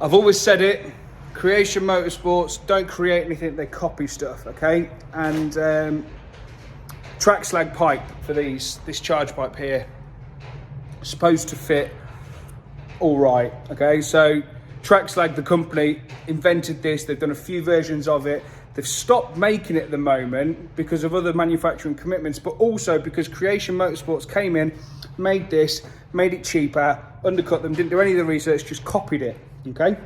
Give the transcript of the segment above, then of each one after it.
I've always said it, Creation Motorsports don't create anything, they copy stuff, okay? And Trackslag pipe for this charge pipe here, supposed to fit all right, okay? So Trackslag, the company, invented this. They've done a few versions of it. They've stopped making it at the moment because of other manufacturing commitments, but also because Creation Motorsports came in, made this, made it cheaper, undercut them, didn't do any of the research, just copied it, okay?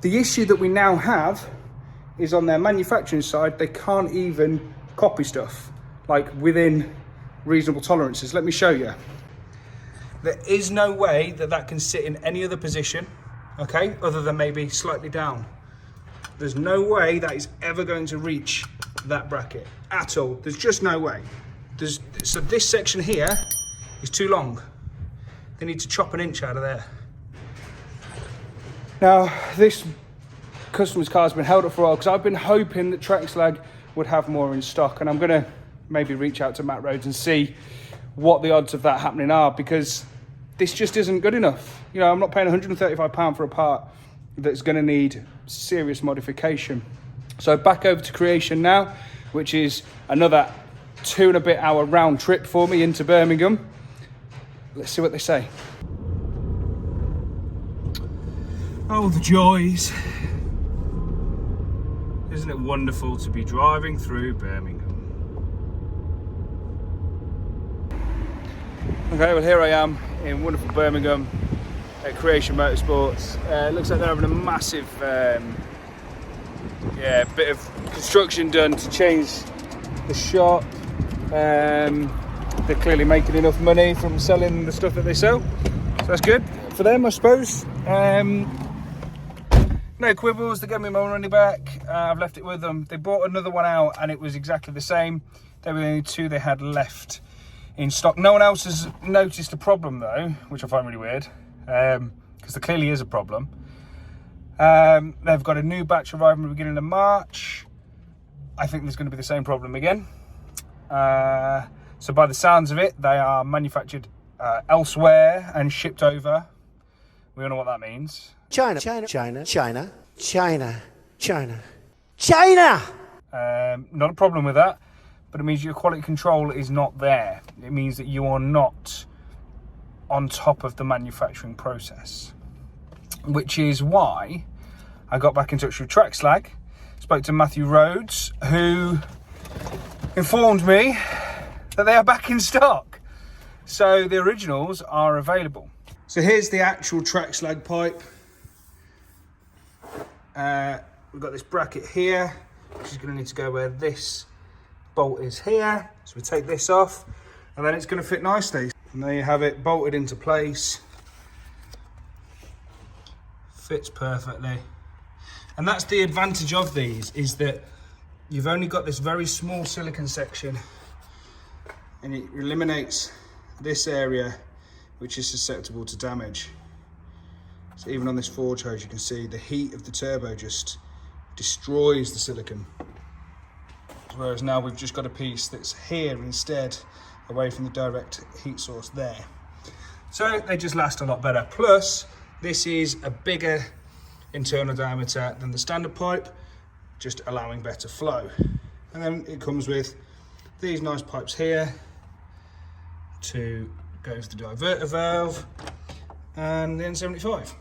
The issue that we now have is on their manufacturing side, they can't even copy stuff, like within reasonable tolerances. Let me show you. There is no way that that can sit in any other position, okay, other than maybe slightly down. There's no way that is ever going to reach that bracket at all. There's just no way. So this section here is too long. They need to chop an inch out of there. Now, this customer's car has been held up for a while because I've been hoping that Trackslag would have more in stock, and I'm gonna maybe reach out to Matt Rhodes and see what the odds of that happening are, because this just isn't good enough. You know, I'm not paying £135 for a part that's going to need serious modification. So back over to Creation now, which is another 2 and a bit hour round trip for me into Birmingham. Let's see what they say. Oh, the joys. Isn't it wonderful to be driving through Birmingham? Okay, well here I am in wonderful Birmingham at Creation Motorsports. It looks like they're having a massive bit of construction done to change the shop. They're clearly making enough money from selling the stuff that they sell, so that's good for them, I suppose. No quibbles, they gave me my money back. I've left it with them. They bought another one out and it was exactly the same. They were the only 2 they had left in stock. No one else has noticed a problem though, which I find really weird, because there clearly is a problem. They've got a new batch arriving at the beginning of March. I think there's going to be the same problem again. So by the sounds of it, they are manufactured elsewhere and shipped over. We all know what that means. China, China, China, China, China, China, China! Not a problem with that, but it means your quality control is not there. It means that you are not on top of the manufacturing process, which is why I got back in touch with Trackslag, spoke to Matthew Rhodes, who informed me that they are back in stock. So the originals are available. So here's the actual Trackslag pipe. We've got this bracket here, which is going to need to go where this bolt is here. So we take this off and then it's going to fit nicely. And there you have it, bolted into place. Fits perfectly. And that's the advantage of these, is that you've only got this very small silicone section and it eliminates this area which is susceptible to damage. So even on this forge hose, you can see the heat of the turbo just destroys the silicone. Whereas now we've just got a piece that's here instead, away from the direct heat source there. So they just last a lot better. Plus, this is a bigger internal diameter than the standard pipe, just allowing better flow. And then it comes with these nice pipes here to go to the diverter valve and the N75.